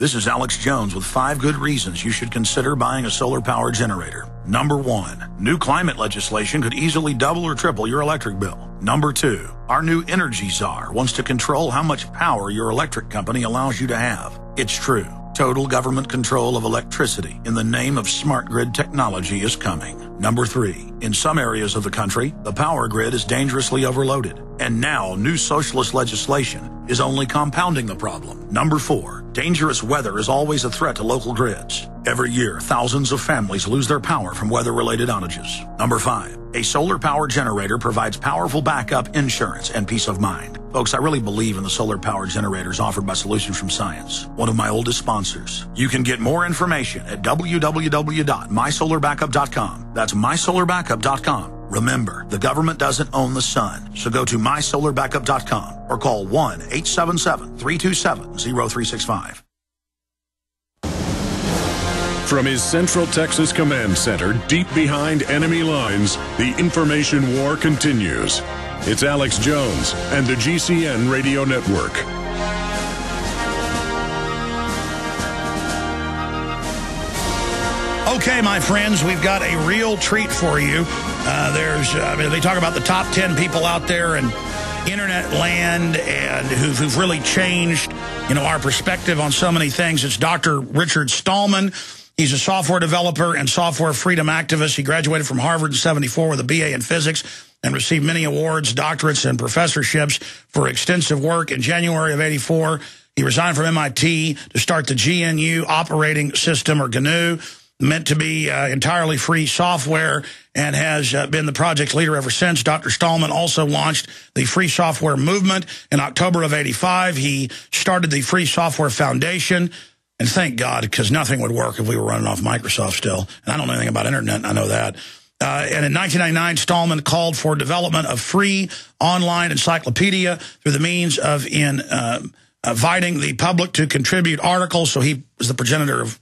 This is Alex Jones with 5 good reasons you should consider buying a solar power generator. Number 1, new climate legislation could easily double or triple your electric bill. Number 2, our new energy czar wants to control how much power your electric company allows you to have. It's true. Total government control of electricity in the name of smart grid technology is coming. Number 3, in some areas of the country, the power grid is dangerously overloaded. And now, new socialist legislation is only compounding the problem. Number 4, dangerous weather is always a threat to local grids. Every year, thousands of families lose their power from weather-related outages. Number 5, a solar power generator provides powerful backup insurance and peace of mind. Folks, I really believe in the solar power generators offered by Solutions from Science, one of my oldest sponsors. You can get more information at www.mysolarbackup.com. That's mysolarbackup.com. Remember, the government doesn't own the sun, so go to mysolarbackup.com or call 1-877-327-0365. From his Central Texas Command Center, deep behind enemy lines, the information war continues. It's Alex Jones and the GCN Radio Network. Okay, my friends, we've got a real treat for you. They talk about the top 10 people out there in internet land and who've really changed, our perspective on so many things. It's Dr. Richard Stallman. He's a software developer and software freedom activist. He graduated from Harvard in '74 with a BA in physics and received many awards, doctorates, and professorships for extensive work. In January of '84, he resigned from MIT to start the GNU operating system, or GNU, meant to be entirely free software, and has been the project leader ever since. Dr. Stallman also launched the free software movement in October of '85. He started the Free Software Foundation, and thank God, because nothing would work if we were running off Microsoft still. And I don't know anything about internet, I know that. And in 1999, Stallman called for development of free online encyclopedia through the means of inviting the public to contribute articles. So he was the progenitor of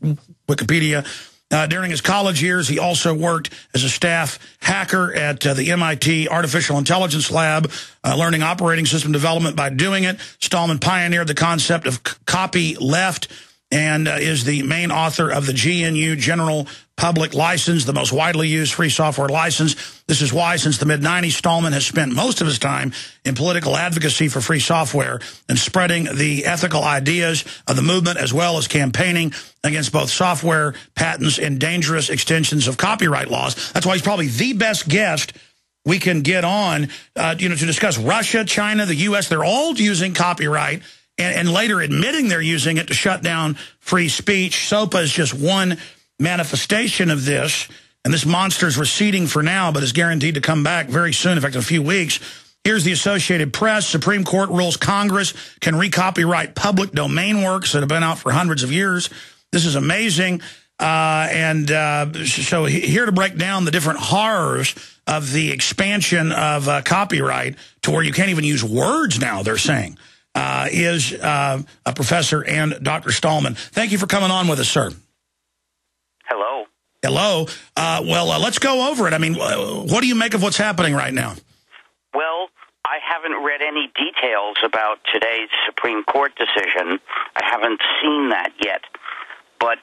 Wikipedia. During his college years, he also worked as a staff hacker at the MIT Artificial Intelligence Lab, learning operating system development by doing it. Stallman pioneered the concept of copy left and is the main author of the GNU General Public License, the most widely used free software license. This is why, since the mid-'90s, Stallman has spent most of his time in political advocacy for free software and spreading the ethical ideas of the movement, as well as campaigning against both software patents and dangerous extensions of copyright laws. That's why he's probably the best guest we can get on, to discuss Russia, China, the U.S. They're all using copyright and later admitting they're using it to shut down free speech. SOPA is just one manifestation of this, and this monster is receding for now, but is guaranteed to come back very soon, in fact, in a few weeks. Here's the Associated Press. Supreme Court rules Congress can recopyright public domain works that have been out for hundreds of years. This is amazing. So here to break down the different horrors of the expansion of copyright to where you can't even use words now, they're saying, is a professor and Dr. Stallman. Thank you for coming on with us, sir. Hello. Hello. Let's go over it. I mean, what do you make of what's happening right now? Well, I haven't read any details about today's Supreme Court decision. I haven't seen that yet. But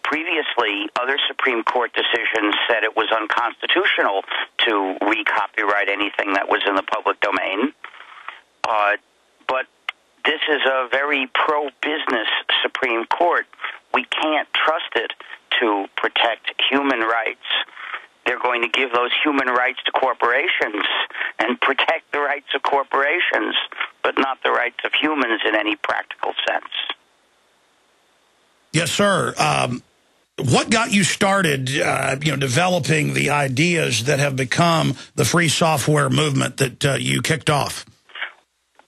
previously, other Supreme Court decisions said it was unconstitutional to recopyright anything that was in the public domain. But this is a very pro-business Supreme Court. We can't trust it to protect human rights. They're going to give those human rights to corporations and protect the rights of corporations, but not the rights of humans in any practical sense. Yes, sir. What got you started, developing the ideas that have become the free software movement that you kicked off?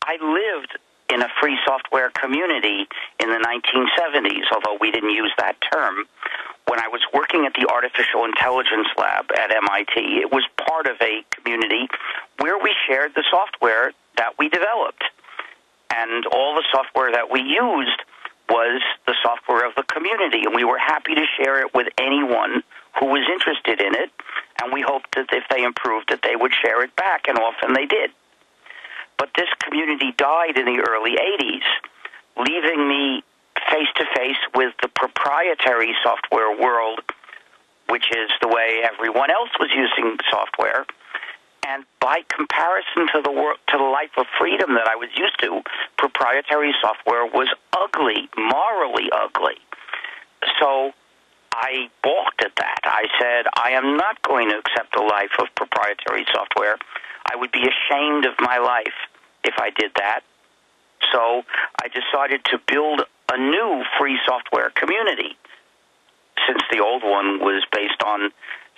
I lived in a free software community in the 1970s, although we didn't use that term. When I was working at the Artificial Intelligence Lab at MIT, it was part of a community where we shared the software that we developed. And all the software that we used was the software of the community, and we were happy to share it with anyone who was interested in it, and we hoped that if they improved it, they would share it back, and often they did. But this community died in the early 80s, leaving me face-to-face proprietary software world, which is the way everyone else was using software. And by comparison to the life of freedom that I was used to, proprietary software was ugly, morally ugly. So I balked at that. I said, I am not going to accept the life of proprietary software. I would be ashamed of my life if I did that. So I decided to build a new free software community. Since the old one was based on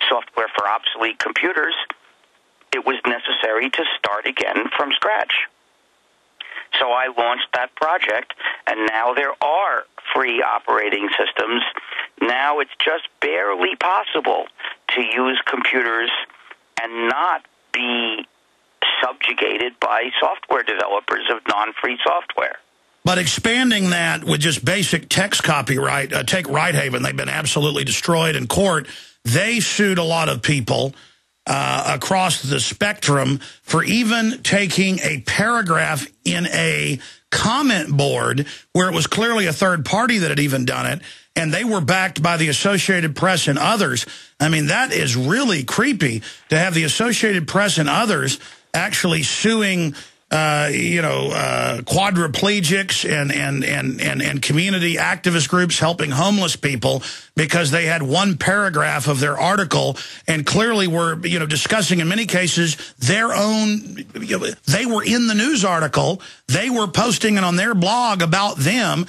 software for obsolete computers, it was necessary to start again from scratch. So I launched that project, and now there are free operating systems. Now it's just barely possible to use computers and not be subjugated by software developers of non-free software. But expanding that with just basic text copyright, take Righthaven, they've been absolutely destroyed in court. They sued a lot of people across the spectrum for even taking a paragraph in a comment board where it was clearly a third party that had even done it, and they were backed by the Associated Press and others. I mean, that is really creepy to have the Associated Press and others actually suing quadriplegics and community activist groups helping homeless people because they had one paragraph of their article and clearly were, discussing in many cases their own, they were in the news article, they were posting it on their blog about them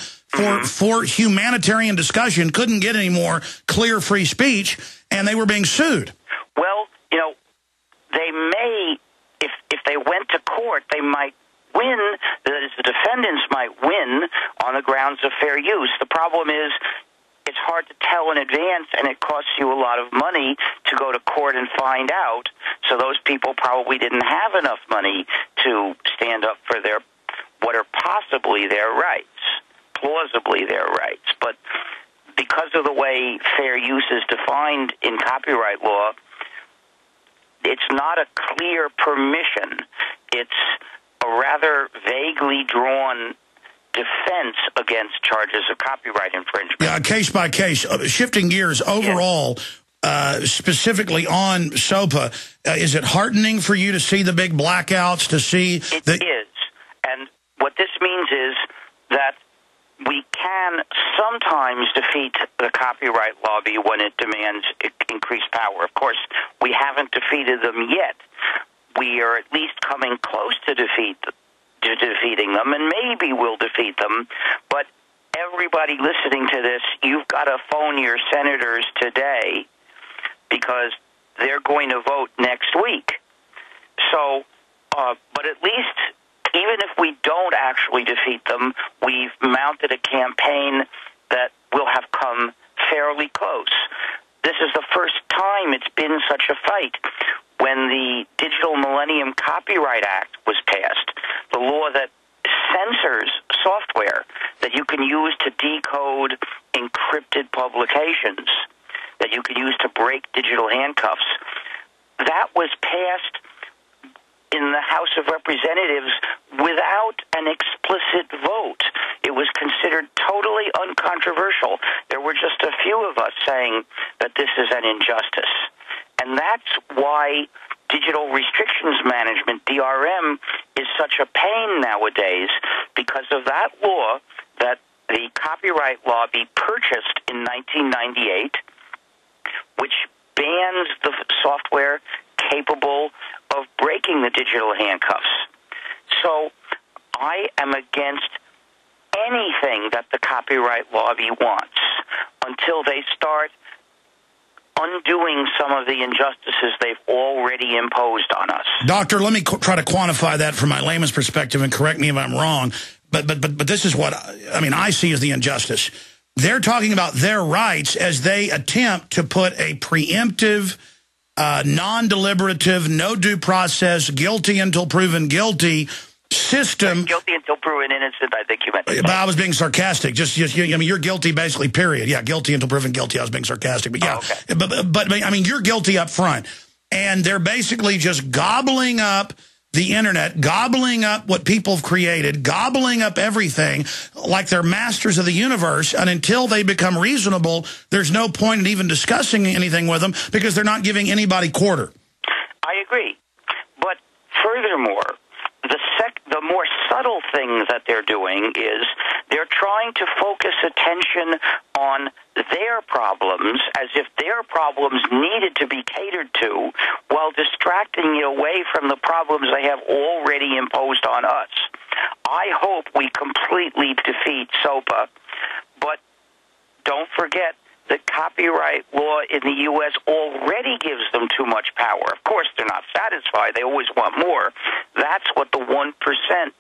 for humanitarian discussion, couldn't get any more clear free speech, and they were being sued. Well, they may, if they went to court, they might win, the defendants might win on the grounds of fair use. The problem is it's hard to tell in advance, and it costs you a lot of money to go to court and find out. So those people probably didn't have enough money to stand up for what are possibly their rights, plausibly their rights. But because of the way fair use is defined in copyright law, it's not a clear permission. It's a rather vaguely drawn defense against charges of copyright infringement. Yeah, case by case. Shifting gears, overall, specifically on SOPA, is it heartening for you to see the big blackouts, to see... It is. And what this means is that we can sometimes defeat the copyright lobby when it demands increased power. Of course, we haven't defeated them yet. We are at least coming close to defeating them, and maybe we'll defeat them. But everybody listening to this, you've got to phone your senators today because they're going to vote next week. So, but at least, even if we don't actually defeat them, we've mounted a campaign that will have come fairly close. This is the first time it's been such a fight. When the Digital Millennium Copyright Act was passed, the law that censors software that you can use to decode encrypted publications, that you can use to break digital handcuffs, that was passed in the House of Representatives without an explicit vote. It was considered totally uncontroversial. There were just a few of us saying that this is an injustice. And that's why digital restrictions management, DRM, is such a pain nowadays, because of that law that the copyright lobby purchased in 1998, which bans the software capable of breaking the digital handcuffs. So I am against anything that the copyright lobby wants until they start undoing some of the injustices they've already imposed on us. Doctor, let me try to quantify that from my layman's perspective, and correct me if I'm wrong, but this is what I see as the injustice. They're talking about their rights as they attempt to put a preemptive, non-deliberative, no due process, guilty until proven guilty system. Guilty until proven innocent, I think you meant. But I was being sarcastic. You're guilty basically, period. Yeah, guilty until proven guilty. I was being sarcastic. But yeah, but you're guilty up front. And they're basically just gobbling up the internet, gobbling up what people have created, gobbling up everything like they're masters of the universe, and until they become reasonable, there's no point in even discussing anything with them because they're not giving anybody quarter. I agree. But furthermore, the more subtle thing that they're doing is they're trying to focus attention on their problems as if their problems needed to be catered to while distracting you away from the problems they have already imposed on us. I hope we completely defeat SOPA, but don't forget that copyright law in the U.S. already gives them too much power. Of course, they're not satisfied. They always want more. That's what the 1%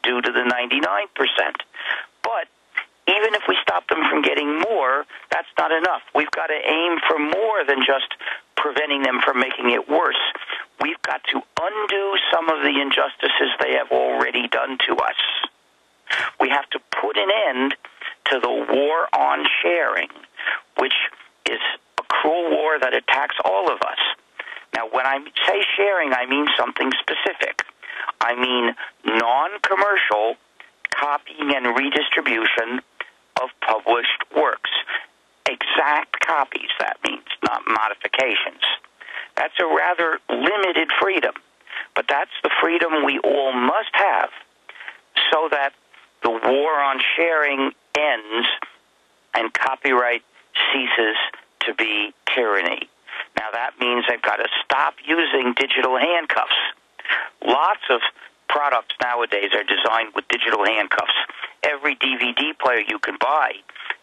do to the 99%. But even if we stop them from getting more, that's not enough. We've got to aim for more than just preventing them from making it worse. We've got to undo some of the injustices they have already done to us. We have to put an end to the war on sharing, which is a cruel war that attacks all of us. Now, when I say sharing, I mean something specific. I mean non-commercial copying and redistribution of published works. Exact copies, that means, not modifications. That's a rather limited freedom, but that's the freedom we all must have so that the war on sharing ends and copyright ceases to be tyranny. Now, that means they've got to stop using digital handcuffs. Lots of products nowadays are designed with digital handcuffs. Every DVD player you can buy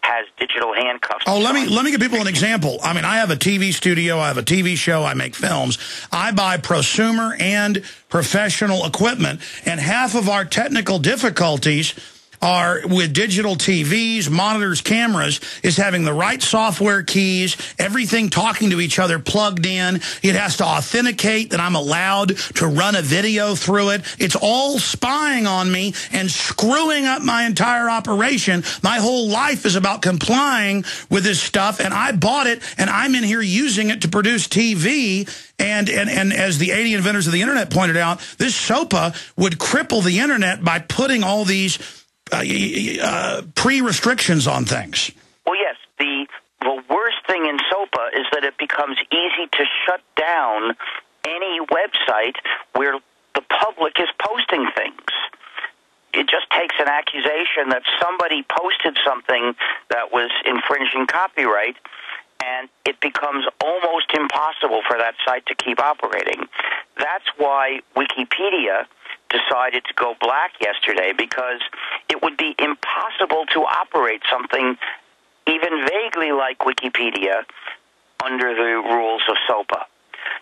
has digital handcuffs. Oh, let me give people an example. I mean, I have a TV studio, I have a TV show, I make films. I buy prosumer and professional equipment, and half of our technical difficulties are with digital TVs, monitors, cameras, is having the right software keys, everything talking to each other plugged in. It has to authenticate that I'm allowed to run a video through it. It's all spying on me and screwing up my entire operation. My whole life is about complying with this stuff, and I bought it, and I'm in here using it to produce TV. And as the 80 inventors of the internet pointed out, this SOPA would cripple the internet by putting all these pre-restrictions on things. Well, yes. The worst thing in SOPA is that it becomes easy to shut down any website where the public is posting things. It just takes an accusation that somebody posted something that was infringing copyright, and it becomes almost impossible for that site to keep operating. That's why Wikipedia decided to go black yesterday, because it would be impossible to operate something even vaguely like Wikipedia under the rules of SOPA.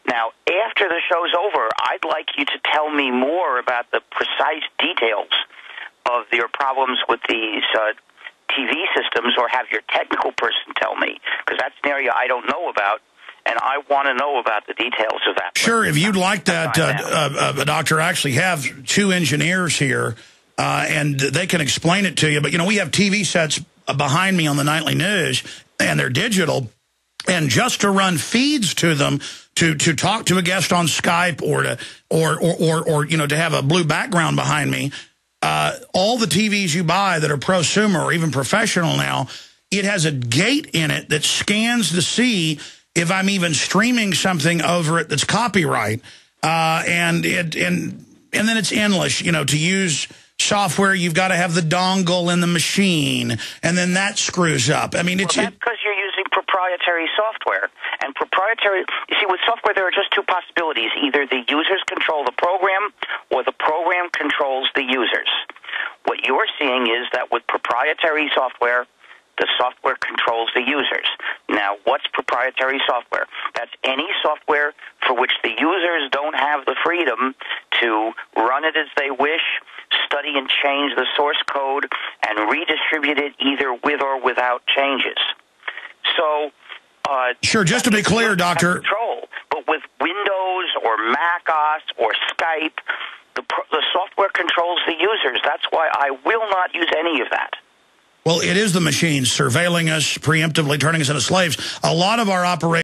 Now, after the show's over, I'd like you to tell me more about the precise details of your problems with these TV systems, or have your technical person tell me, because that's an area I don't know about, and I want to know about the details of that. Sure, if you'd like that, Doctor, I actually have two engineers here, and they can explain it to you. But, you know, we have TV sets behind me on the nightly news, and they're digital. And just to run feeds to them, to talk to a guest on Skype, or you know, to have a blue background behind me, all the TVs you buy that are prosumer or even professional now, it has a gate in it that scans to see if I'm even streaming something over it that's copyright, and then it's endless. You know, to use software, you've got to have the dongle in the machine, and then that screws up. I mean, that's because you're using proprietary software. And proprietary, you see, with software, there are just two possibilities. Either the users control the program, or the program controls the users. What you're seeing is that with proprietary software, the software controls the users. Now, what's proprietary software? That's any software for which the users don't have the freedom to run it as they wish, study and change the source code, and redistribute it either with or without changes. So, sure, just to be clear, Doctor. Control, but with Windows or Mac OS or Skype, the software controls the users. That's why I will not use any of that. Well, it is the machines surveilling us, preemptively turning us into slaves. A lot of our operations